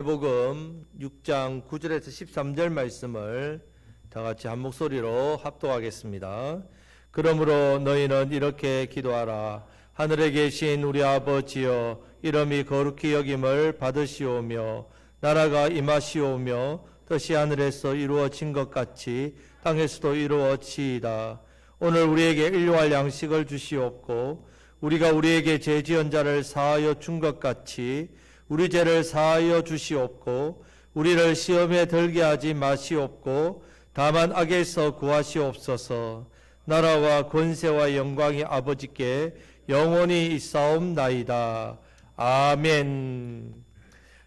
마태복음 6장 9절에서 13절 말씀을 다 같이 한 목소리로 합독하겠습니다. 그러므로 너희는 이렇게 기도하라. 하늘에 계신 우리 아버지여, 이름이 거룩히 여김을 받으시오며 나라가 임하시오며 뜻이 하늘에서 이루어진 것 같이 땅에서도 이루어지이다. 오늘 우리에게 일용할 양식을 주시옵고 우리가 우리에게 죄 지은 자를 사하여 준 것 같이 우리 죄를 사하여 주시옵고 우리를 시험에 들게 하지 마시옵고 다만 악에서 구하시옵소서. 나라와 권세와 영광이 아버지께 영원히 있사옵나이다. 아멘.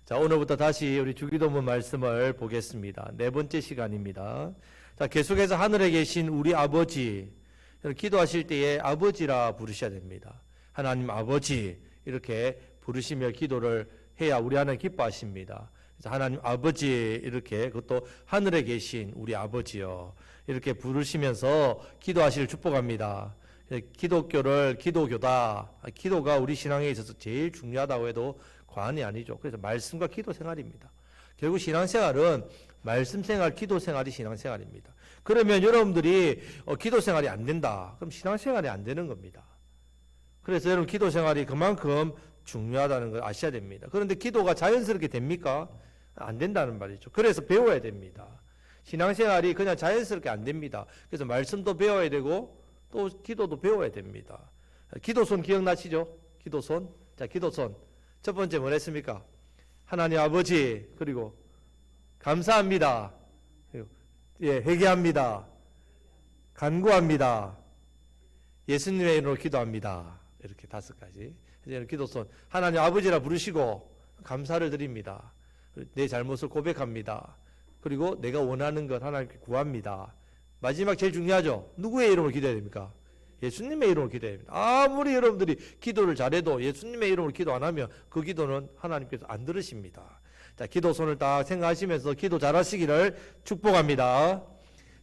자, 오늘부터 다시 우리 주기도문 말씀을 보겠습니다. 네 번째 시간입니다. 자, 계속해서 하늘에 계신 우리 아버지, 기도하실 때에 아버지라 부르셔야 됩니다. 하나님 아버지 이렇게 부르시며 기도를 해야 우리 하나님 기뻐하십니다. 그래서 하나님 아버지 이렇게, 그것도 하늘에 계신 우리 아버지요, 이렇게 부르시면서 기도하시길 축복합니다. 기독교를 기도교다. 기도가 우리 신앙에 있어서 제일 중요하다고 해도 과언이 아니죠. 그래서 말씀과 기도 생활입니다. 결국 신앙생활은 말씀 생활, 기도 생활이 신앙생활입니다. 그러면 여러분들이 기도 생활이 안 된다. 그럼 신앙생활이 안 되는 겁니다. 그래서 여러분 기도 생활이 그만큼 중요하다는 걸 아셔야 됩니다. 그런데 기도가 자연스럽게 됩니까? 안 된다는 말이죠. 그래서 배워야 됩니다. 신앙생활이 그냥 자연스럽게 안 됩니다. 그래서 말씀도 배워야 되고 또 기도도 배워야 됩니다. 기도손 기억나시죠? 기도손. 자, 기도손. 첫 번째 뭐 했습니까? 하나님 아버지, 그리고 감사합니다. 예, 회개합니다. 간구합니다. 예수님의 이름으로 기도합니다. 이렇게 5가지. 이제 기도손. 하나님 아버지라 부르시고 감사를 드립니다. 내 잘못을 고백합니다. 그리고 내가 원하는 것 하나님께 구합니다. 마지막 제일 중요하죠. 누구의 이름으로 기도해야 됩니까? 예수님의 이름으로 기도해야 됩니다. 아무리 여러분들이 기도를 잘해도 예수님의 이름으로 기도 안 하면 그 기도는 하나님께서 안 들으십니다. 자, 기도손을 딱 생각하시면서 기도 잘하시기를 축복합니다.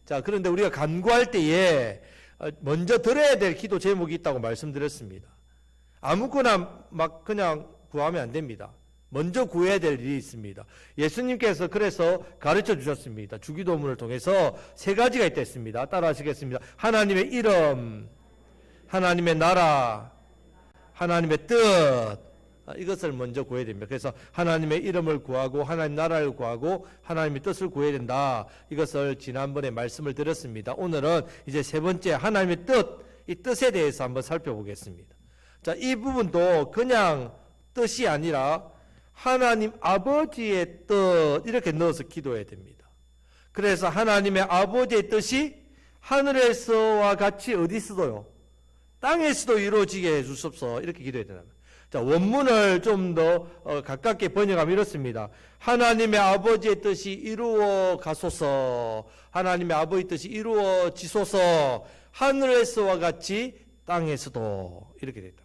자, 그런데 우리가 간구할 때에 먼저 들어야 될 기도 제목이 있다고 말씀드렸습니다. 아무거나 막 그냥 구하면 안 됩니다. 먼저 구해야 될 일이 있습니다. 예수님께서 그래서 가르쳐 주셨습니다. 주기도문을 통해서 3가지가 있다 했습니다. 따라 하시겠습니다. 하나님의 이름, 하나님의 나라, 하나님의 뜻, 이것을 먼저 구해야 됩니다. 그래서 하나님의 이름을 구하고 하나님 나라를 구하고 하나님의 뜻을 구해야 된다. 이것을 지난번에 말씀을 드렸습니다. 오늘은 이제 3번째 하나님의 뜻, 이 뜻에 대해서 한번 살펴보겠습니다. 자, 이 부분도 그냥 뜻이 아니라 하나님 아버지의 뜻 이렇게 넣어서 기도해야 됩니다. 그래서 하나님의 아버지의 뜻이 하늘에서와 같이 어디서도요? 땅에서도 이루어지게 해주옵소서. 이렇게 기도해야 된다. 자, 원문을 좀 더 가깝게 번역하면 이렇습니다. 하나님의 아버지의 뜻이 이루어 가소서. 하나님의 아버지의 뜻이 이루어지소서. 하늘에서와 같이 땅에서도. 이렇게 됐다.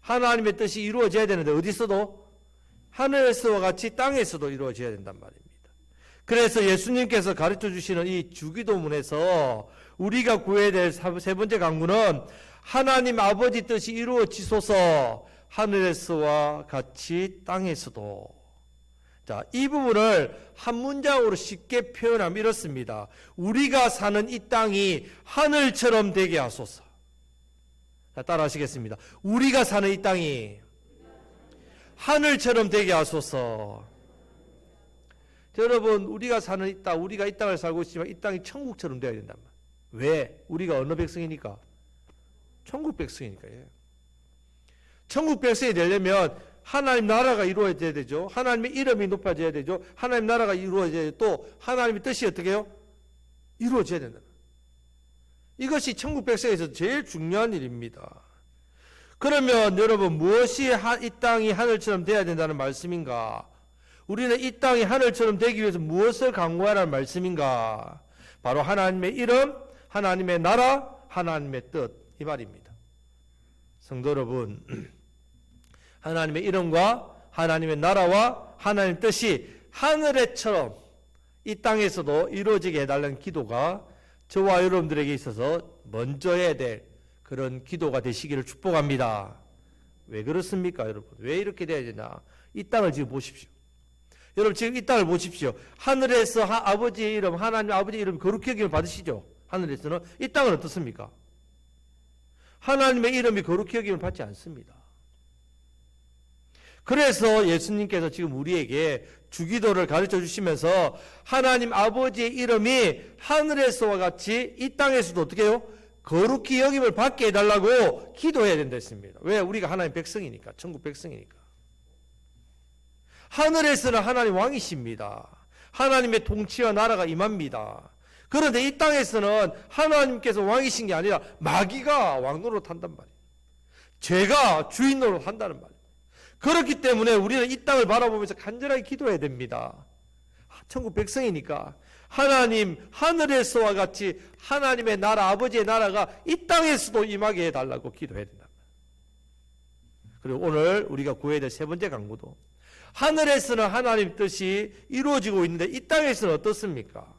하나님의 뜻이 이루어져야 되는데 어디서도? 하늘에서와 같이 땅에서도 이루어져야 된단 말입니다. 그래서 예수님께서 가르쳐 주시는 이 주기도문에서 우리가 구해야 될 3번째 간구는 하나님 아버지 뜻이 이루어지소서. 하늘에서와 같이 땅에서도. 자, 이 부분을 한 문장으로 쉽게 표현하면 이렇습니다. 우리가 사는 이 땅이 하늘처럼 되게 하소서. 자, 따라 하시겠습니다. 우리가 사는 이 땅이 하늘처럼 되게 하소서. 여러분, 우리가 사는 이 땅, 우리가 이 땅을 살고 있지만 이 땅이 천국처럼 되어야 된단 말이에요. 왜? 우리가 어느 백성이니까? 천국 백성이니까. 예. 천국 백성이 되려면 하나님 나라가 이루어져야 되죠. 하나님의 이름이 높아져야 되죠. 하나님 나라가 이루어져야 되고 또 하나님의 뜻이 어떻게 해요? 이루어져야 된다. 이것이 천국 백성에서 제일 중요한 일입니다. 그러면 여러분, 무엇이 이 땅이 하늘처럼 되어야 된다는 말씀인가? 우리는 이 땅이 하늘처럼 되기 위해서 무엇을 강구하라는 말씀인가? 바로 하나님의 이름, 하나님의 나라, 하나님의 뜻, 이 말입니다. 성도 여러분, 하나님의 이름과 하나님의 나라와 하나님의 뜻이 하늘에처럼 이 땅에서도 이루어지게 해달라는 기도가 저와 여러분들에게 있어서 먼저 해야 될 그런 기도가 되시기를 축복합니다. 왜 그렇습니까, 여러분? 왜 이렇게 돼야 되냐? 이 땅을 지금 보십시오. 여러분 지금 이 땅을 보십시오. 하늘에서 아버지의 이름, 하나님 아버지의 이름 거룩히 여김을 받으시죠. 하늘에서는. 이 땅은 어떻습니까? 하나님의 이름이 거룩히 여김을 받지 않습니다. 그래서 예수님께서 지금 우리에게 주기도를 가르쳐 주시면서 하나님 아버지의 이름이 하늘에서와 같이 이 땅에서도 어떻게 해요? 거룩히 여김을 받게 해달라고 기도해야 된다 했습니다. 왜? 우리가 하나님 백성이니까, 천국 백성이니까. 하늘에서는 하나님 왕이십니다. 하나님의 통치와 나라가 임합니다. 그런데 이 땅에서는 하나님께서 왕이신 게 아니라 마귀가 왕노릇 한단 말이에요. 죄가 주인 노릇 한다는 말이에요. 그렇기 때문에 우리는 이 땅을 바라보면서 간절하게 기도해야 됩니다. 천국 백성이니까 하나님 하늘에서와 같이 하나님의 나라, 아버지의 나라가 이 땅에서도 임하게 해달라고 기도해야 된다. 그리고 오늘 우리가 구해야 될 세 번째 강구도, 하늘에서는 하나님 뜻이 이루어지고 있는데 이 땅에서는 어떻습니까?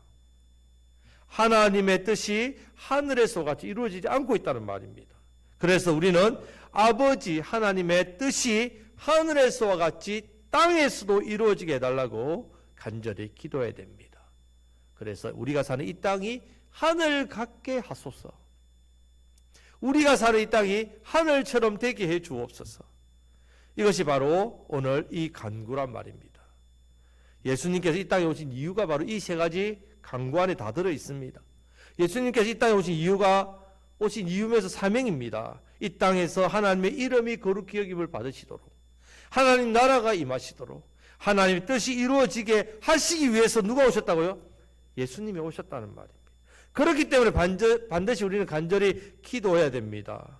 하나님의 뜻이 하늘에서 같이 이루어지지 않고 있다는 말입니다. 그래서 우리는 아버지 하나님의 뜻이 하늘에서와 같이 땅에서도 이루어지게 해달라고 간절히 기도해야 됩니다. 그래서 우리가 사는 이 땅이 하늘 같게 하소서. 우리가 사는 이 땅이 하늘처럼 되게 해 주옵소서. 이것이 바로 오늘 이 간구란 말입니다. 예수님께서 이 땅에 오신 이유가 바로 이 세 가지 간구 안에 다 들어 있습니다. 예수님께서 이 땅에 오신 이유면서 사명입니다. 이 땅에서 하나님의 이름이 거룩히 여김을 받으시도록, 하나님 나라가 임하시도록, 하나님의 뜻이 이루어지게 하시기 위해서 누가 오셨다고요? 예수님이 오셨다는 말입니다. 그렇기 때문에 반드시 우리는 간절히 기도해야 됩니다.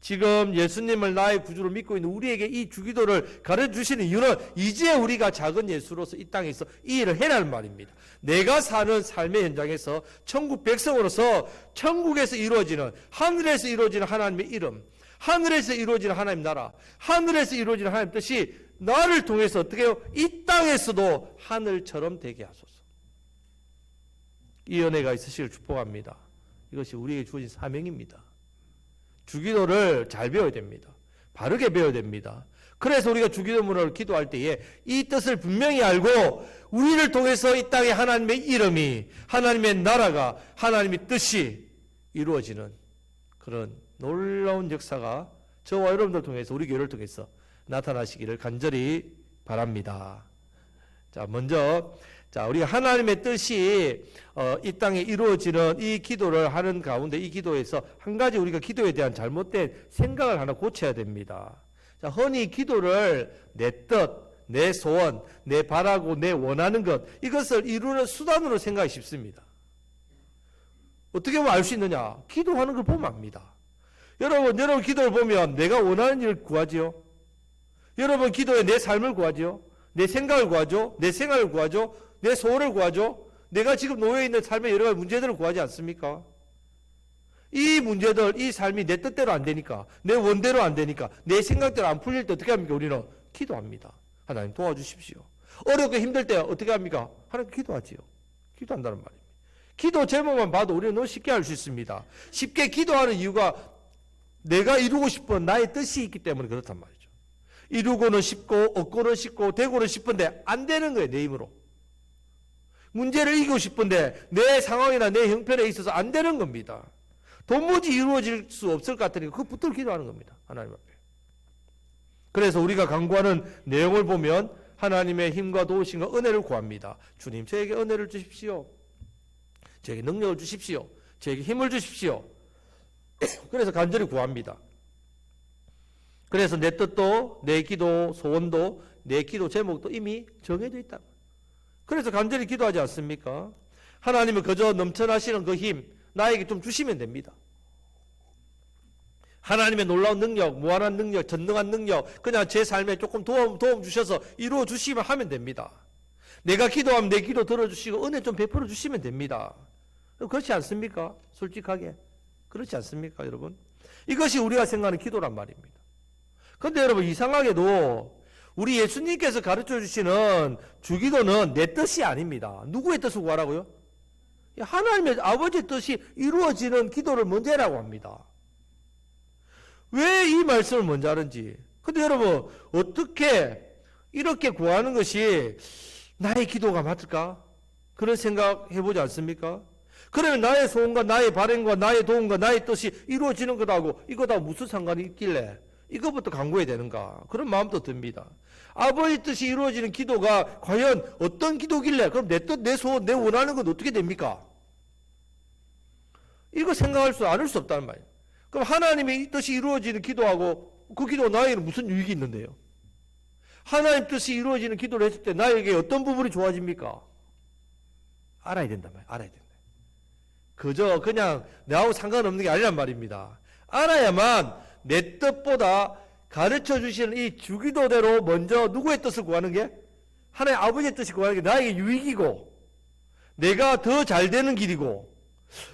지금 예수님을 나의 구주로 믿고 있는 우리에게 이 주기도를 가르쳐 주시는 이유는 이제 우리가 작은 예수로서 이 땅에서 이 일을 해라는 말입니다. 내가 사는 삶의 현장에서 천국 백성으로서 천국에서 이루어지는, 하늘에서 이루어지는 하나님의 이름, 하늘에서 이루어지는 하나님 나라, 하늘에서 이루어지는 하나님 뜻이 나를 통해서 어떻게 해요? 이 땅에서도 하늘처럼 되게 하소서. 이 은혜가 있으시길 축복합니다. 이것이 우리에게 주어진 사명입니다. 주기도를 잘 배워야 됩니다. 바르게 배워야 됩니다. 그래서 우리가 주기도문을 기도할 때에 이 뜻을 분명히 알고 우리를 통해서 이 땅에 하나님의 이름이, 하나님의 나라가, 하나님의 뜻이 이루어지는 그런 놀라운 역사가 저와 여러분들 통해서, 우리 교회를 통해서 나타나시기를 간절히 바랍니다. 자, 먼저 우리가 하나님의 뜻이 이 땅에 이루어지는 이 기도를 하는 가운데, 이 기도에서 한 가지 우리가 기도에 대한 잘못된 생각을 하나 고쳐야 됩니다. 자, 흔히 기도를 내 뜻, 내 소원, 내 바라고 내 원하는 것, 이것을 이루는 수단으로 생각하기 쉽습니다. 어떻게 보면 알 수 있느냐? 기도하는 걸 보면 압니다. 여러분 기도를 보면 내가 원하는 일을 구하지요. 여러분 기도에 내 삶을 구하지요. 내 생각을 구하죠. 내 생활을 구하죠. 내 소원을 구하죠. 내가 지금 놓여 있는 삶의 여러 가지 문제들을 구하지 않습니까? 이 문제들, 이 삶이 내 뜻대로 안 되니까, 내 원대로 안 되니까, 내 생각대로 안 풀릴 때 어떻게 합니까? 우리는 기도합니다. 하나님 도와주십시오. 어렵고 힘들 때 어떻게 합니까? 하나님 기도하지요. 기도한다는 말입니다. 기도 제목만 봐도 우리는 너무 쉽게 알 수 있습니다. 쉽게 기도하는 이유가 내가 이루고 싶은 나의 뜻이 있기 때문에 그렇단 말이죠. 이루고는 싶고 얻고는 싶고 되고는 싶은데 안 되는 거예요. 내 힘으로. 문제를 이기고 싶은데 내 상황이나 내 형편에 있어서 안 되는 겁니다. 도무지 이루어질 수 없을 것 같으니까 그 붙들고 기도하는 겁니다. 하나님 앞에. 그래서 우리가 간구하는 내용을 보면 하나님의 힘과 도우심과 은혜를 구합니다. 주님, 저에게 은혜를 주십시오. 저에게 능력을 주십시오. 저에게 힘을 주십시오. 그래서 간절히 구합니다. 그래서 내 뜻도, 내 기도 소원도, 내 기도 제목도 이미 정해져 있다. 그래서 간절히 기도하지 않습니까? 하나님은 그저 넘쳐나시는 그 힘 나에게 좀 주시면 됩니다. 하나님의 놀라운 능력, 무한한 능력, 전능한 능력, 그냥 제 삶에 조금 도움 주셔서 이루어 주시면 하면 됩니다. 내가 기도하면 내 기도 들어주시고 은혜 좀 베풀어 주시면 됩니다. 그렇지 않습니까? 솔직하게. 그렇지 않습니까, 여러분? 이것이 우리가 생각하는 기도란 말입니다. 그런데 여러분, 이상하게도 우리 예수님께서 가르쳐 주시는 주기도는 내 뜻이 아닙니다. 누구의 뜻을 구하라고요? 하나님의 아버지의 뜻이 이루어지는 기도를 먼저 해라고 합니다. 왜 이 말씀을 먼저 하는지. 근데 여러분, 어떻게 이렇게 구하는 것이 나의 기도가 맞을까? 그런 생각 해보지 않습니까? 그러면 나의 소원과 나의 바램과 나의 도움과 나의 뜻이 이루어지는 것하고 이거하고 무슨 상관이 있길래 이것부터 강구해야 되는가? 그런 마음도 듭니다. 아버지 뜻이 이루어지는 기도가 과연 어떤 기도길래 그럼 내 뜻, 내 소원, 내 원하는 건 어떻게 됩니까? 이거 생각할 수 않을 수 없다는 말이에요. 그럼 하나님의 뜻이 이루어지는 기도하고 그 기도가 나에게는 무슨 유익이 있는데요? 하나님 뜻이 이루어지는 기도를 했을 때 나에게 어떤 부분이 좋아집니까? 알아야 된단 말이에요. 알아야 된다. 그저 그냥 나하고 상관없는 게 아니란 말입니다. 알아야만 내 뜻보다 가르쳐 주시는 이 주기도대로 먼저 누구의 뜻을 구하는 게? 하나님 아버지의 뜻을 구하는 게 나에게 유익이고 내가 더 잘 되는 길이고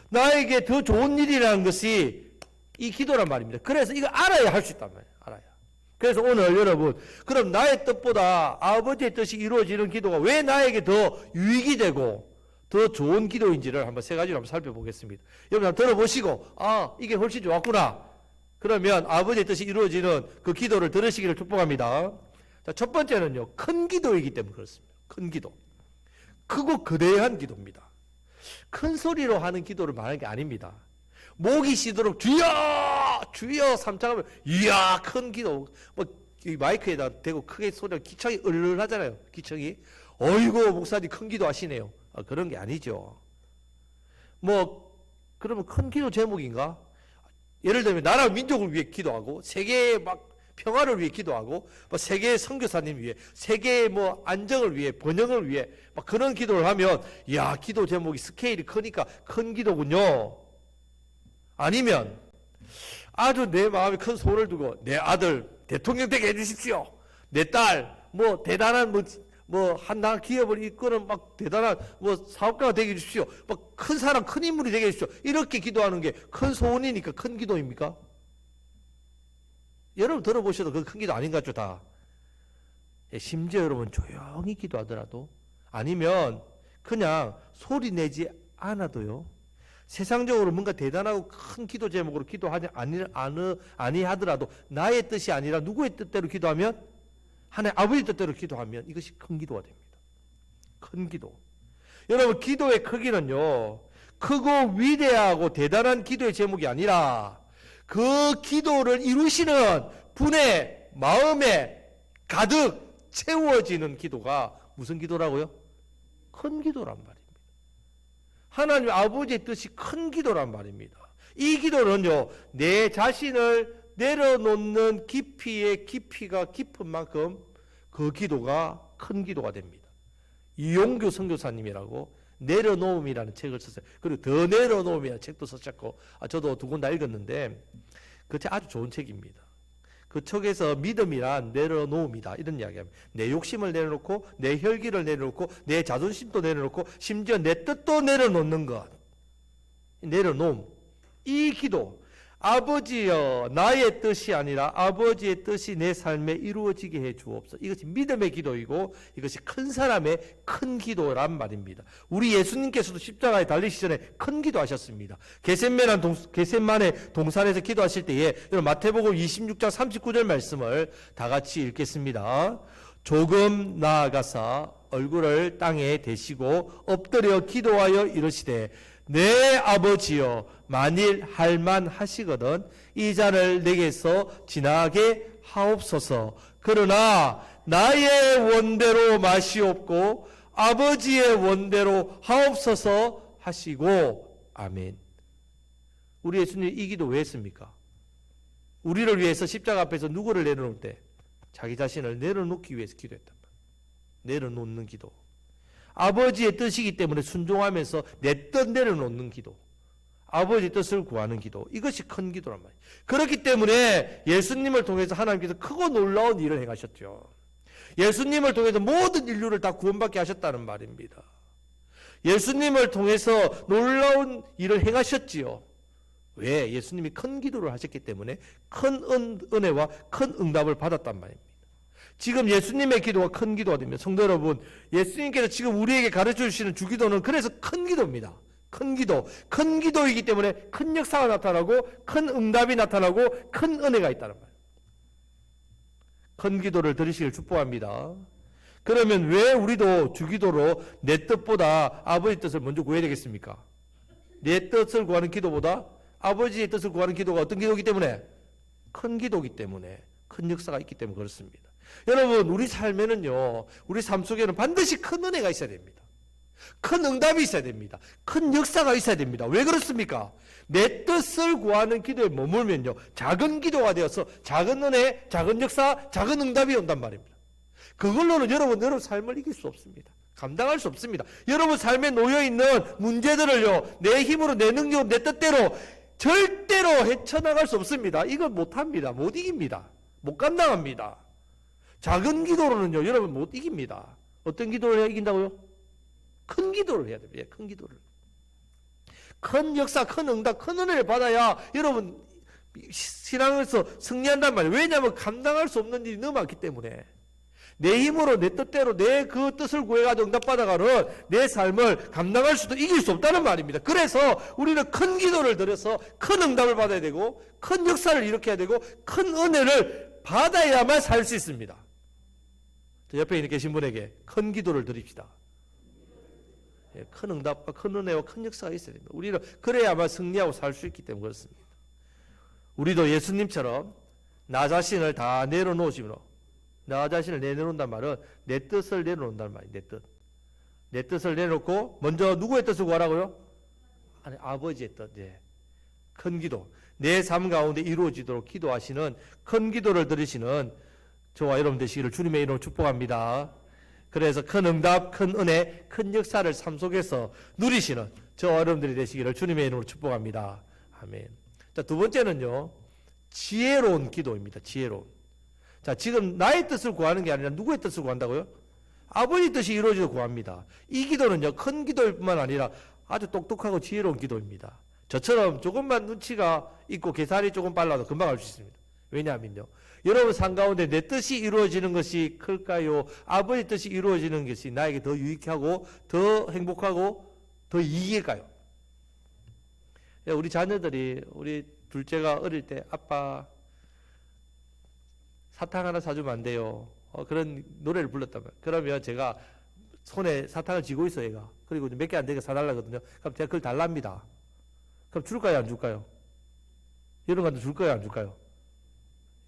나에게 더 좋은 일이라는 것이 이 기도란 말입니다. 그래서 이거 알아야 할 수 있단 말이에요. 알아야. 그래서 오늘 여러분, 그럼 나의 뜻보다 아버지의 뜻이 이루어지는 기도가 왜 나에게 더 유익이 되고 더 좋은 기도인지를 한번 세 가지로 한번 살펴보겠습니다. 여러분 한번 들어보시고 이게 훨씬 좋았구나. 그러면 아버지의 뜻이 이루어지는 그 기도를 들으시기를 축복합니다. 자, 첫 번째는요, 큰 기도이기 때문에 그렇습니다. 큰 기도. 크고 거대한 기도입니다. 큰 소리로 하는 기도를 말하는 게 아닙니다. 목이 쉬도록 주여! 주여! 삼창하면 이야 큰 기도. 뭐 마이크에다 대고 크게 소리가 기청이 을을하잖아요. 기청이. 어이구 목사님 큰 기도 하시네요. 그런 게 아니죠. 뭐 그러면 큰 기도 제목인가? 예를 들면 나라 민족을 위해 기도하고 세계의 막 평화를 위해 기도하고 뭐 세계의 선교사님 위해 세계의 뭐 안정을 위해 번영을 위해 막 그런 기도를 하면 야 기도 제목이 스케일이 크니까 큰 기도군요. 아니면 아주 내 마음에 큰 소원을 두고 내 아들 대통령 되게 해주십시오. 내 딸 뭐 대단한 뭐 한나라 기업을 이끄는 막 대단한 뭐 사업가가 되게 해주십시오. 막 큰 사람 큰 인물이 되게 해주십시오. 이렇게 기도하는 게 큰 소원이니까 큰 기도입니까? 여러분 들어보셔도 그 큰 기도 아닌 것 같죠 다. 심지어 여러분 조용히 기도하더라도 아니면 그냥 소리 내지 않아도요. 세상적으로 뭔가 대단하고 큰 기도 제목으로 기도하지 아니하더라도 나의 뜻이 아니라 누구의 뜻대로 기도하면 하나님 아버지 뜻대로 기도하면 이것이 큰 기도가 됩니다. 큰 기도. 여러분 기도의 크기는요. 크고 위대하고 대단한 기도의 제목이 아니라 그 기도를 이루시는 분의 마음에 가득 채워지는 기도가 무슨 기도라고요? 큰 기도란 말입니다. 하나님 아버지의 뜻이 큰 기도란 말입니다. 이 기도는요, 내 자신을 내려놓는 깊이의 깊이가 깊은 만큼 그 기도가 큰 기도가 됩니다. 이용규 선교사님이라고 내려놓음이라는 책을 썼어요. 그리고 더 내려놓음이라는 책도 썼고, 저도 두 권 다 읽었는데, 그 책 아주 좋은 책입니다. 그 책에서 믿음이란 내려놓음이다. 이런 이야기합니다. 내 욕심을 내려놓고, 내 혈기를 내려놓고, 내 자존심도 내려놓고, 심지어 내 뜻도 내려놓는 것. 내려놓음. 이 기도. 아버지여, 나의 뜻이 아니라 아버지의 뜻이 내 삶에 이루어지게 해 주옵소서. 이것이 믿음의 기도이고, 이것이 큰 사람의 큰 기도란 말입니다. 우리 예수님께서도 십자가에 달리시 전에 큰 기도 하셨습니다. 겟셋마네 동산에서 기도하실 때에, 여러분 마태복음 26장 39절 말씀을 다 같이 읽겠습니다. 조금 나아가사 얼굴을 땅에 대시고 엎드려 기도하여 이르시되 내 아버지여 만일 할만하시거든 이 잔을 내게서 지나게 하옵소서. 그러나 나의 원대로 마시옵고 아버지의 원대로 하옵소서 하시고 아멘. 우리 예수님 이 기도 왜 했습니까? 우리를 위해서 십자가 앞에서 누구를 내려놓을 때 자기 자신을 내려놓기 위해서 기도했단 말이에요. 내려놓는 기도. 아버지의 뜻이기 때문에 순종하면서 내 뜻 내려놓는 기도. 아버지의 뜻을 구하는 기도. 이것이 큰 기도란 말이에요. 그렇기 때문에 예수님을 통해서 하나님께서 크고 놀라운 일을 행하셨죠. 예수님을 통해서 모든 인류를 다 구원받게 하셨다는 말입니다. 예수님을 통해서 놀라운 일을 행하셨지요. 왜? 예수님이 큰 기도를 하셨기 때문에 큰 은혜와 큰 응답을 받았단 말입니다. 지금 예수님의 기도가 큰 기도가 됩니다. 성도 여러분, 예수님께서 지금 우리에게 가르쳐 주시는 주기도는 그래서 큰 기도입니다. 큰 기도. 큰 기도이기 때문에 큰 역사가 나타나고 큰 응답이 나타나고 큰 은혜가 있다는 말이에요. 큰 기도를 들으시길 축복합니다. 그러면 왜 우리도 주기도로 내 뜻보다 아버지 뜻을 먼저 구해야 되겠습니까? 내 뜻을 구하는 기도보다 아버지의 뜻을 구하는 기도가 어떤 기도이기 때문에? 큰 기도이기 때문에, 큰 역사가 있기 때문에 그렇습니다. 여러분, 우리 삶에는요, 우리 삶 속에는 반드시 큰 은혜가 있어야 됩니다. 큰 응답이 있어야 됩니다. 큰 역사가 있어야 됩니다. 왜 그렇습니까? 내 뜻을 구하는 기도에 머물면요, 작은 기도가 되어서 작은 은혜, 작은 역사, 작은 응답이 온단 말입니다. 그걸로는 여러분 삶을 이길 수 없습니다. 감당할 수 없습니다. 여러분 삶에 놓여있는 문제들을요, 내 힘으로, 내 능력으로, 내 뜻대로 절대로 헤쳐나갈 수 없습니다. 이건 못합니다. 못 이깁니다. 못 감당합니다. 작은 기도로는요, 여러분 못 이깁니다. 어떤 기도를 해야 이긴다고요? 큰 기도를 해야 됩니다. 큰 기도를. 큰 역사, 큰 응답, 큰 은혜를 받아야 여러분 신앙에서 승리한단 말이에요. 왜냐하면 감당할 수 없는 일이 너무 많기 때문에. 내 힘으로, 내 뜻대로, 내 그 뜻을 구해가지고 응답받아가는 내 삶을 감당할 수도 이길 수 없다는 말입니다. 그래서 우리는 큰 기도를 드려서 큰 응답을 받아야 되고, 큰 역사를 일으켜야 되고, 큰 은혜를 받아야만 살 수 있습니다. 옆에 있는 계신 분에게 큰 기도를 드립시다. 큰 응답과 큰 은혜와 큰 역사가 있어야 됩니다. 우리는 그래야만 승리하고 살 수 있기 때문에 그렇습니다. 우리도 예수님처럼 나 자신을 다 내려놓으시므로, 나 자신을 내려놓는단 말은 내 뜻을 내려놓는단 말이에요. 내 뜻. 내 뜻을 내려놓고 먼저 누구의 뜻을 구하라고요? 아니, 아버지의 뜻. 예. 큰 기도. 내 삶 가운데 이루어지도록 기도하시는 큰 기도를 들으시는 저와 여러분 되시기를 주님의 이름으로 축복합니다. 그래서 큰 응답, 큰 은혜, 큰 역사를 삶 속에서 누리시는 저와 여러분들이 되시기를 주님의 이름으로 축복합니다. 아멘. 자, 두 번째는요, 지혜로운 기도입니다. 지혜로운. 자, 지금 나의 뜻을 구하는 게 아니라 누구의 뜻을 구한다고요? 아버지 뜻이 이루어지도록 구합니다. 이 기도는요, 큰 기도일 뿐만 아니라 아주 똑똑하고 지혜로운 기도입니다. 저처럼 조금만 눈치가 있고 계산이 조금 빨라도 금방 알 수 있습니다. 왜냐하면요, 여러분 삶 가운데 내 뜻이 이루어지는 것이 클까요? 아버지 뜻이 이루어지는 것이 나에게 더 유익하고 더 행복하고 더 이익일까요? 우리 자녀들이, 우리 둘째가 어릴 때 아빠 사탕 하나 사주면 안 돼요. 그런 노래를 불렀단 말이에요. 그러면 제가 손에 사탕을 쥐고 있어요, 얘가. 그리고 몇 개 안 되게 사달라거든요. 그럼 제가 그걸 달랍니다. 그럼 줄까요, 안 줄까요? 여러분한테 줄까요, 안 줄까요?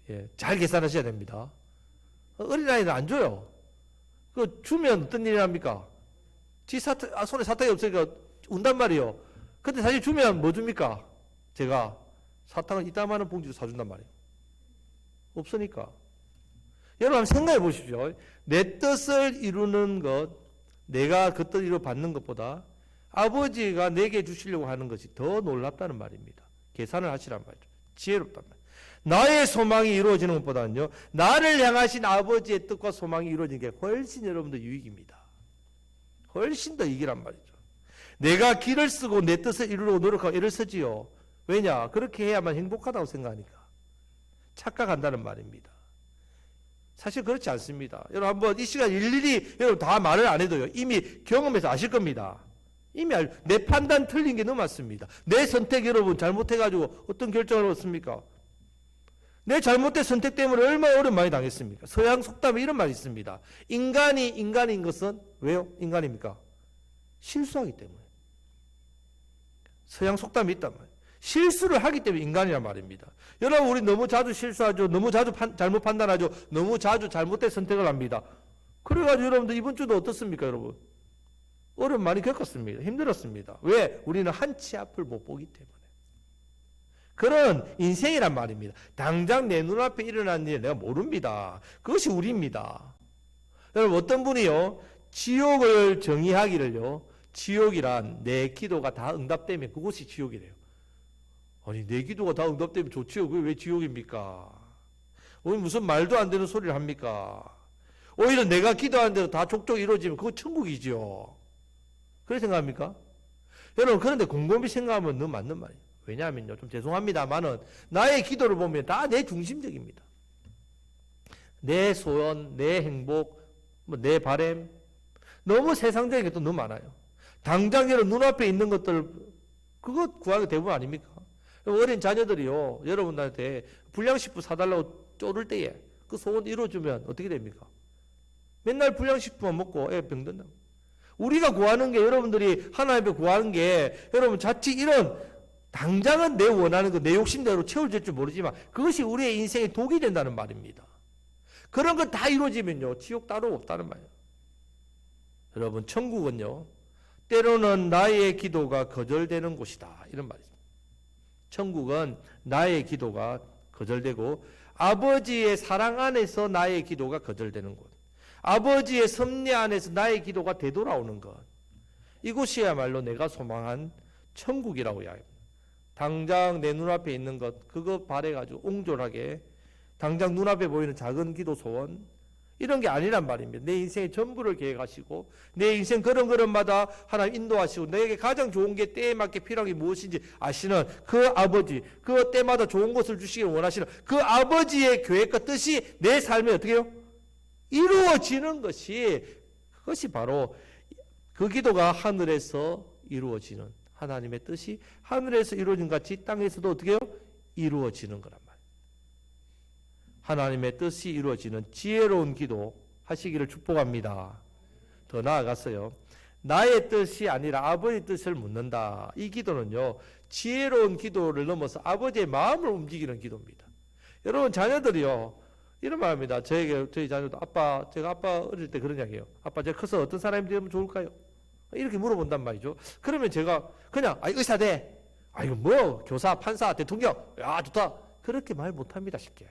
예, 잘 계산하셔야 됩니다. 어린아이는 안 줘요. 그 주면 어떤 일이 납니까? 손에 사탕이 없으니까 운단 말이에요. 근데 사실 주면 뭐 줍니까? 제가 사탕을 이따만한 봉지로 사준단 말이에요. 없으니까. 여러분 한번 생각해 보십시오. 내 뜻을 이루는 것, 내가 그 뜻을 이루 받는 것보다 아버지가 내게 주시려고 하는 것이 더 놀랍다는 말입니다. 계산을 하시란 말이죠. 지혜롭단 말이에요. 나의 소망이 이루어지는 것보다는요, 나를 향하신 아버지의 뜻과 소망이 이루어지는 게 훨씬 여러분들 유익입니다. 훨씬 더 이익이란 말이죠. 내가 길을 쓰고 내 뜻을 이루려고 노력하고 애를 쓰지요. 왜냐? 그렇게 해야만 행복하다고 생각하니까. 착각한다는 말입니다. 사실 그렇지 않습니다. 여러분 한번 이 시간 일일이 여러분 다 말을 안 해도요, 이미 경험해서 아실 겁니다. 이미 내 판단 틀린 게 너무 많습니다. 내 선택 여러분 잘못해가지고 어떤 결정을 얻습니까? 내 잘못된 선택 때문에 얼마나 어려움 많이 당했습니까? 서양 속담에 이런 말이 있습니다. 인간이 인간인 것은 왜요? 인간입니까? 실수하기 때문에. 서양 속담이 있단 말이에요. 실수를 하기 때문에 인간이란 말입니다. 여러분 우리 너무 자주 실수하죠. 너무 자주 잘못 판단하죠. 너무 자주 잘못된 선택을 합니다. 그래가지고 여러분들 이번 주도 어떻습니까, 여러분? 어려움 많이 겪었습니다. 힘들었습니다. 왜? 우리는 한치 앞을 못 보기 때문에. 그런 인생이란 말입니다. 당장 내 눈앞에 일어난 일 내가 모릅니다. 그것이 우리입니다. 여러분 어떤 분이요, 지옥을 정의하기를요, 지옥이란 내 기도가 다 응답되면 그곳이 지옥이래요. 아니 내 기도가 다 응답되면 좋지요. 그게 왜 지옥입니까? 오늘 무슨 말도 안 되는 소리를 합니까? 오히려 내가 기도한 대로 다 족족 이루어지면 그거 천국이지요. 그렇게 생각합니까? 여러분 그런데 곰곰이 생각하면 너무 맞는 말이에요. 왜냐하면요, 좀 죄송합니다만은 나의 기도를 보면 다 내 중심적입니다. 내 소원, 내 행복, 내 바램, 너무 세상적인 게 또 너무 많아요. 당장 여러분 눈앞에 있는 것들 그거 구하는 게 대부분 아닙니까? 어린 자녀들이요, 여러분한테 불량식품 사달라고 쪼를 때에 그 소원 이루어주면 어떻게 됩니까? 맨날 불량식품만 먹고 애 병든다고. 우리가 구하는 게, 여러분들이 하나님 앞에 구하는 게, 여러분 자칫 이런 당장은 내 원하는 거, 내 욕심대로 채워질 줄 모르지만 그것이 우리의 인생의 독이 된다는 말입니다. 그런 거 다 이루어지면요, 지옥 따로 없다는 말이에요. 여러분, 천국은요, 때로는 나의 기도가 거절되는 곳이다, 이런 말이죠. 천국은 나의 기도가 거절되고 아버지의 사랑 안에서 나의 기도가 거절되는 곳, 아버지의 섭리 안에서 나의 기도가 되돌아오는 것, 이곳이야말로 내가 소망한 천국이라고 이야기합니다. 당장 내 눈앞에 있는 것, 그거 바래가지고 옹졸하게 당장 눈앞에 보이는 작은 기도 소원, 이런 게 아니란 말입니다. 내 인생의 전부를 계획하시고 내 인생 걸음걸음마다 하나님 인도하시고 내게 가장 좋은 게 때에 맞게 필요한 게 무엇인지 아시는 그 아버지, 그 때마다 좋은 것을 주시길 원하시는 그 아버지의 계획과 뜻이 내 삶에 어떻게 해요? 이루어지는 것이, 그것이 바로 그 기도가 하늘에서 이루어지는, 하나님의 뜻이 하늘에서 이루어진 같이 땅에서도 어떻게 해요? 이루어지는 거란 말이에요. 하나님의 뜻이 이루어지는 지혜로운 기도 하시기를 축복합니다. 더 나아갔어요. 나의 뜻이 아니라 아버지의 뜻을 묻는다. 이 기도는요, 지혜로운 기도를 넘어서 아버지의 마음을 움직이는 기도입니다. 여러분, 자녀들이요, 이런 말입니다. 저희 자녀도 제가 아빠 어릴 때 그런 이야기해요. 아빠, 제가 커서 어떤 사람이 되면 좋을까요? 이렇게 물어본단 말이죠. 그러면 제가 그냥, 의사 돼. 이거 뭐, 교사, 판사, 대통령. 야, 좋다. 그렇게 말 못합니다, 쉽게.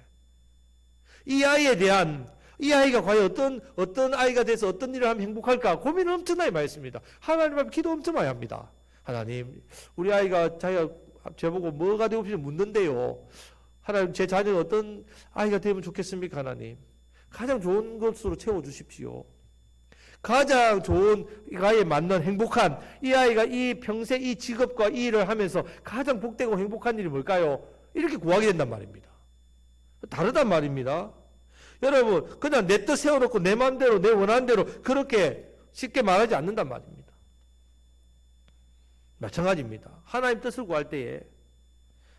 이 아이가 과연 어떤 아이가 돼서 어떤 일을 하면 행복할까 고민을 엄청나게 많이 했습니다. 하나님 앞에 기도 엄청 많이 합니다. 하나님, 우리 아이가 자기가 저보고 뭐가 되고 싶은지 묻는데요. 하나님, 제 자녀가 어떤 아이가 되면 좋겠습니까? 하나님, 가장 좋은 것으로 채워주십시오. 가장 좋은 이 아이에 맞는 행복한, 이 아이가 이 평생 이 직업과 이 일을 하면서 가장 복되고 행복한 일이 뭘까요? 이렇게 구하게 된단 말입니다. 다르단 말입니다. 여러분, 그냥 내 뜻 세워놓고 내 마음대로, 내 원하는 대로 그렇게 쉽게 말하지 않는단 말입니다. 마찬가지입니다. 하나님 뜻을 구할 때에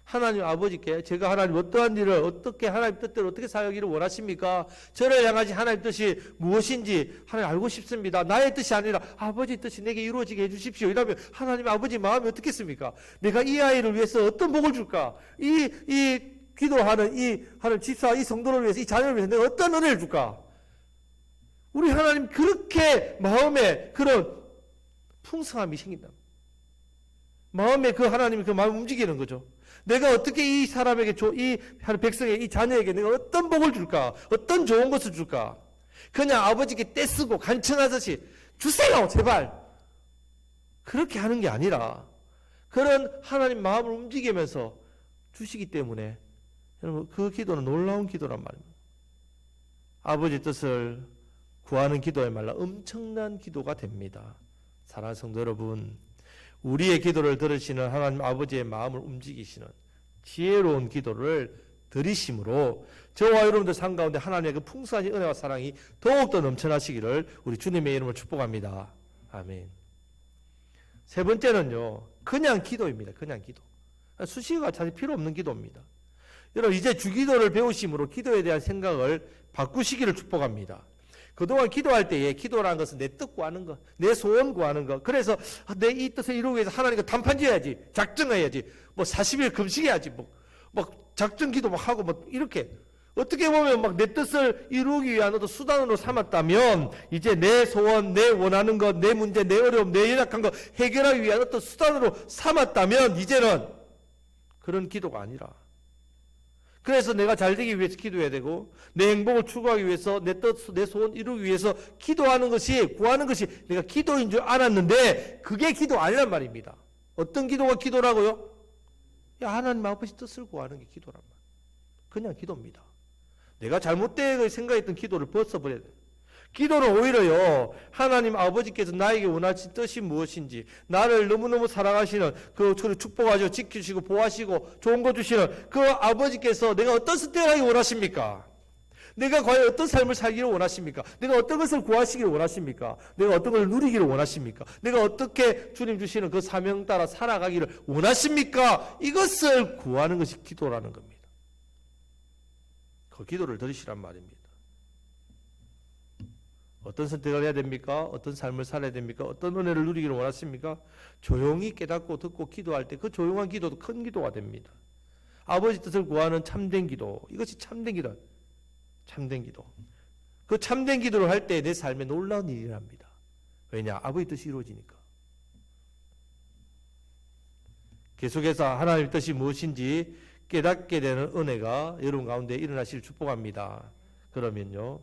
하나님 아버지께 제가 하나님 어떠한 일을 어떻게 하나님 뜻대로 어떻게 사역하기를 원하십니까? 저를 향하신 하나님 뜻이 무엇인지 하나님 알고 싶습니다. 나의 뜻이 아니라 아버지 뜻이 내게 이루어지게 해주십시오. 이러면 하나님 아버지 마음이 어떻겠습니까? 내가 이 아이를 위해서 어떤 복을 줄까? 이 기도하는 이 하나님 집사, 이 성도를 위해서, 이 자녀를 위해서 내가 어떤 은혜를 줄까? 우리 하나님 그렇게 마음에 그런 풍성함이 생긴다. 마음에 그 하나님이 그 마음을 움직이는 거죠. 내가 어떻게 이 사람에게, 이 백성에게, 이 자녀에게 내가 어떤 복을 줄까? 어떤 좋은 것을 줄까? 그냥 아버지께 떼쓰고 간청하듯이 주세요, 제발. 그렇게 하는 게 아니라 그런 하나님 마음을 움직이면서 주시기 때문에 여러분, 그 기도는 놀라운 기도란 말입니다. 아버지 뜻을 구하는 기도야말로 엄청난 기도가 됩니다. 사랑하는 성도 여러분, 우리의 기도를 들으시는 하나님 아버지의 마음을 움직이시는 지혜로운 기도를 드리심으로 저와 여러분들 삶 가운데 하나님의 그 풍성한 은혜와 사랑이 더욱더 넘쳐나시기를 우리 주님의 이름으로 축복합니다. 아멘. 세 번째는요, 그냥 기도입니다. 그냥 기도. 수식어가 사실 필요 없는 기도입니다. 여러분, 이제 주기도를 배우심으로 기도에 대한 생각을 바꾸시기를 축복합니다. 그동안 기도할 때에 기도라는 것은 내 뜻 구하는 거, 내 소원 구하는 거. 그래서 내 이 뜻을 이루기 위해서 하나님과 단판 지어야지, 작정해야지, 40일 금식해야지, 작정 기도 하고 이렇게. 어떻게 보면 내 뜻을 이루기 위한 어떤 수단으로 삼았다면 이제 내 소원, 내 원하는 것, 내 문제, 내 어려움, 내 연약한 것 해결하기 위한 어떤 수단으로 삼았다면 이제는 그런 기도가 아니라, 그래서 내가 잘 되기 위해서 기도해야 되고 내 행복을 추구하기 위해서 내 뜻, 내 소원 이루기 위해서 기도하는 것이, 구하는 것이 내가 기도인 줄 알았는데 그게 기도 아니란 말입니다. 어떤 기도가 기도라고요? 하나님 아버지 뜻을 구하는 게 기도란 말. 그냥 기도입니다. 내가 잘못되게 생각했던 기도를 벗어버려야 돼요. 기도는 오히려요, 하나님 아버지께서 나에게 원하신 뜻이 무엇인지, 나를 너무너무 사랑하시는 저를 축복하시고 지키시고 보호하시고 좋은 거 주시는 그 아버지께서 내가 어떤 선택을 하기 원하십니까? 내가 과연 어떤 삶을 살기를 원하십니까? 내가 어떤 것을 구하시기를 원하십니까? 내가 어떤 걸 누리기를 원하십니까? 내가 어떻게 주님 주시는 그 사명 따라 살아가기를 원하십니까? 이것을 구하는 것이 기도라는 겁니다. 그 기도를 들으시란 말입니다. 어떤 선택을 해야 됩니까? 어떤 삶을 살아야 됩니까? 어떤 은혜를 누리기를 원하십니까? 조용히 깨닫고 듣고 기도할 때 그 조용한 기도도 큰 기도가 됩니다. 아버지 뜻을 구하는 참된 기도, 이것이 참된 기도. 참된 기도. 그 참된 기도를 할 때 내 삶에 놀라운 일이 일어납니다. 왜냐? 아버지 뜻이 이루어지니까. 계속해서 하나님의 뜻이 무엇인지 깨닫게 되는 은혜가 여러분 가운데 일어나시길 축복합니다. 그러면요,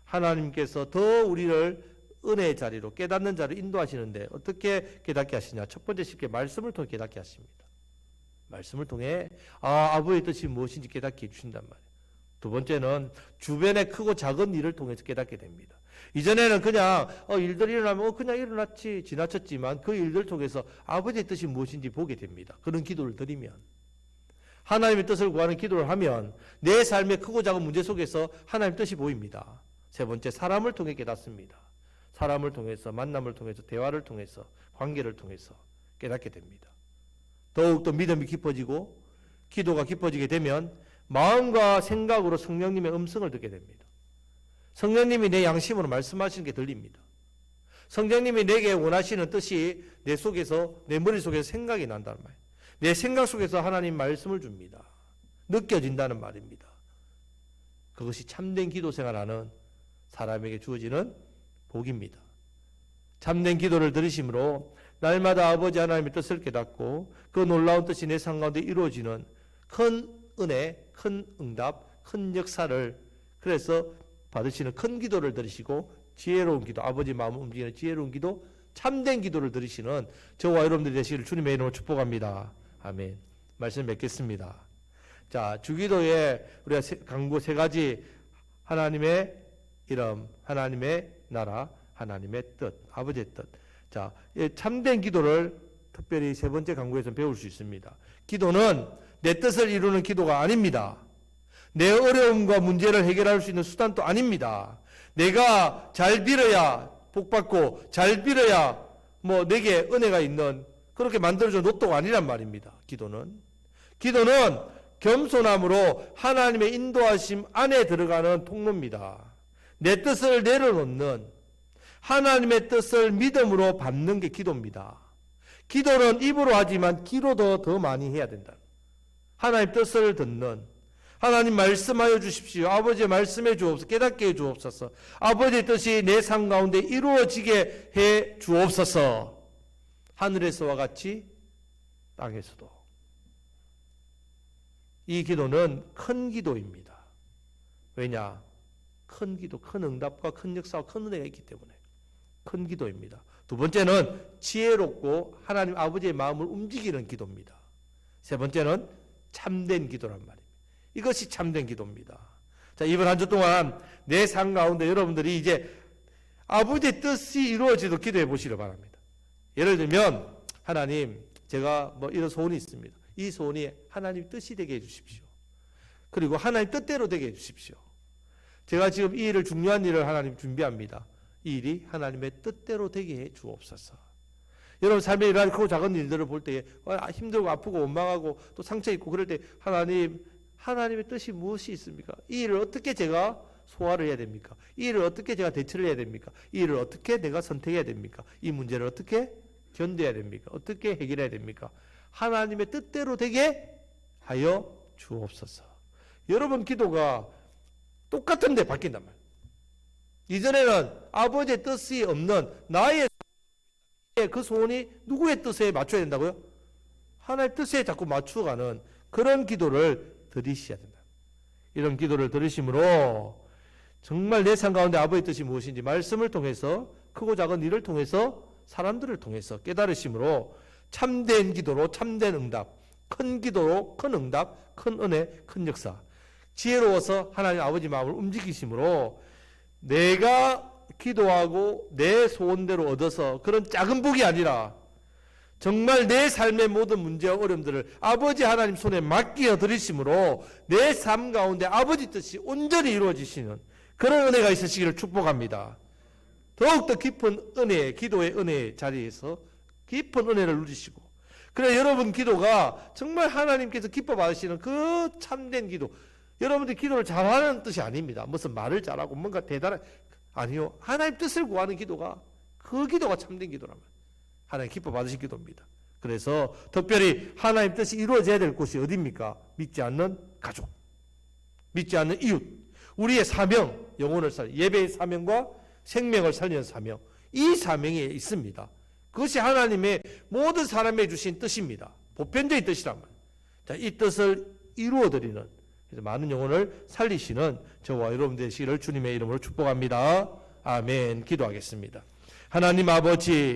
하나님께서 더 우리를 은혜의 자리로, 깨닫는 자리로 인도하시는데 어떻게 깨닫게 하시냐? 첫 번째 쉽게 말씀을 통해 깨닫게 하십니다. 말씀을 통해 아버지의 뜻이 무엇인지 깨닫게 해주신단 말이에요. 두 번째는 주변의 크고 작은 일을 통해서 깨닫게 됩니다. 이전에는 그냥 일들이 일어나면 그냥 일어났지 지나쳤지만 그 일들 통해서 아버지의 뜻이 무엇인지 보게 됩니다. 그런 기도를 드리면, 하나님의 뜻을 구하는 기도를 하면 내 삶의 크고 작은 문제 속에서 하나님의 뜻이 보입니다. 세 번째, 사람을 통해 깨닫습니다. 사람을 통해서, 만남을 통해서, 대화를 통해서, 관계를 통해서 깨닫게 됩니다. 더욱더 믿음이 깊어지고 기도가 깊어지게 되면 마음과 생각으로 성령님의 음성을 듣게 됩니다. 성령님이 내 양심으로 말씀하시는 게 들립니다. 성령님이 내게 원하시는 뜻이 내 속에서, 내 머릿속에서 생각이 난다는 말이에요. 내 생각 속에서 하나님 말씀을 줍니다. 느껴진다는 말입니다. 그것이 참된 기도 생활하는 사람에게 주어지는 복입니다. 참된 기도를 들으심으로 날마다 아버지 하나님의 뜻을 깨닫고 그 놀라운 뜻이 내 삶 가운데 이루어지는 큰 은혜, 큰 응답, 큰 역사를, 그래서 받으시는 큰 기도를 들으시고 지혜로운 기도, 아버지 마음을 움직이는 지혜로운 기도, 참된 기도를 들으시는 저와 여러분들이 되시기를 주님의 이름으로 축복합니다. 아멘. 말씀 맺겠습니다. 자, 주기도에 우리가 강구 세 가지, 하나님의 이름, 하나님의 나라, 하나님의 뜻, 아버지의 뜻. 자, 참된 기도를 특별히 세 번째 강구에서 배울 수 있습니다. 기도는 내 뜻을 이루는 기도가 아닙니다. 내 어려움과 문제를 해결할 수 있는 수단도 아닙니다. 내가 잘 빌어야 복받고 잘 빌어야 내게 은혜가 있는 그렇게 만들어준 로또가 아니란 말입니다. 기도는 겸손함으로 하나님의 인도하심 안에 들어가는 통로입니다. 내 뜻을 내려놓는, 하나님의 뜻을 믿음으로 받는 게 기도입니다. 기도는 입으로 하지만 귀로도 더 많이 해야 된다. 하나님 뜻을 듣는, 하나님 말씀하여 주십시오. 아버지 말씀해 주옵소서. 깨닫게 해 주옵소서. 아버지의 뜻이 내 삶 가운데 이루어지게 해 주옵소서. 하늘에서와 같이 땅에서도. 이 기도는 큰 기도입니다. 왜냐? 큰 기도, 큰 응답과 큰 역사와 큰 은혜가 있기 때문에 큰 기도입니다. 두 번째는 지혜롭고 하나님 아버지의 마음을 움직이는 기도입니다. 세 번째는 참된 기도란 말입니다. 이것이 참된 기도입니다. 자, 이번 한 주 동안 내 삶 가운데 여러분들이 이제 아버지의 뜻이 이루어지도록 기도해 보시길 바랍니다. 예를 들면, 하나님, 제가 이런 소원이 있습니다. 이 소원이 하나님 뜻이 되게 해 주십시오. 그리고 하나님 뜻대로 되게 해 주십시오. 제가 지금 이 일을, 중요한 일을 하나님 준비합니다. 이 일이 하나님의 뜻대로 되게 해 주옵소서. 여러분 삶에 일어나는 크고 작은 일들을 볼 때 힘들고 아프고 원망하고 또 상처 있고 그럴 때 하나님의 뜻이 무엇이 있습니까? 이 일을 어떻게 제가 소화를 해야 됩니까? 이 일을 어떻게 제가 대처를 해야 됩니까? 이 일을 어떻게 내가 선택해야 됩니까? 이 문제를 어떻게 견뎌야 됩니까? 어떻게 해결해야 됩니까? 하나님의 뜻대로 되게 하여 주옵소서. 여러분 기도가 똑같은데 바뀐단 말이에요. 이전에는 아버지의 뜻이 없는 나의 그 소원이 누구의 뜻에 맞춰야 된다고요? 하나님의 뜻에 자꾸 맞춰가는 그런 기도를 드리셔야 된다. 이런 기도를 들으심으로 정말 내 삶 가운데 아버지의 뜻이 무엇인지 말씀을 통해서, 크고 작은 일을 통해서, 사람들을 통해서 깨달으심으로 참된 기도로 참된 응답, 큰 기도로 큰 응답, 큰 은혜, 큰 역사, 지혜로워서 하나님 아버지 마음을 움직이심으로 내가 기도하고 내 소원대로 얻어서 그런 작은 복이 아니라 정말 내 삶의 모든 문제와 어려움들을 아버지 하나님 손에 맡겨 드리심으로 내 삶 가운데 아버지 뜻이 온전히 이루어지시는 그런 은혜가 있으시기를 축복합니다. 더욱더 깊은 은혜, 기도의 은혜 자리에서 깊은 은혜를 누리시고, 그래 여러분 기도가 정말 하나님께서 기뻐 받으시는 그 참된 기도, 여러분들이 기도를 잘하는 뜻이 아닙니다. 무슨 말을 잘하고 뭔가 대단한, 아니요. 하나님 뜻을 구하는 기도가 그 기도가 참된 기도라면 하나님 기뻐 받으실 기도입니다. 그래서 특별히 하나님 뜻이 이루어져야 될 곳이 어디입니까? 믿지 않는 가족, 믿지 않는 이웃, 우리의 사명, 영혼을 예배의 사명과 생명을 살리는 사명, 이 사명이 있습니다. 그것이 하나님의 모든 사람에게 주신 뜻입니다. 보편적인 뜻이라면 자, 이 뜻을 이루어드리는 많은 영혼을 살리시는 저와 여러분 되시기를 주님의 이름으로 축복합니다. 아멘. 기도하겠습니다. 하나님 아버지,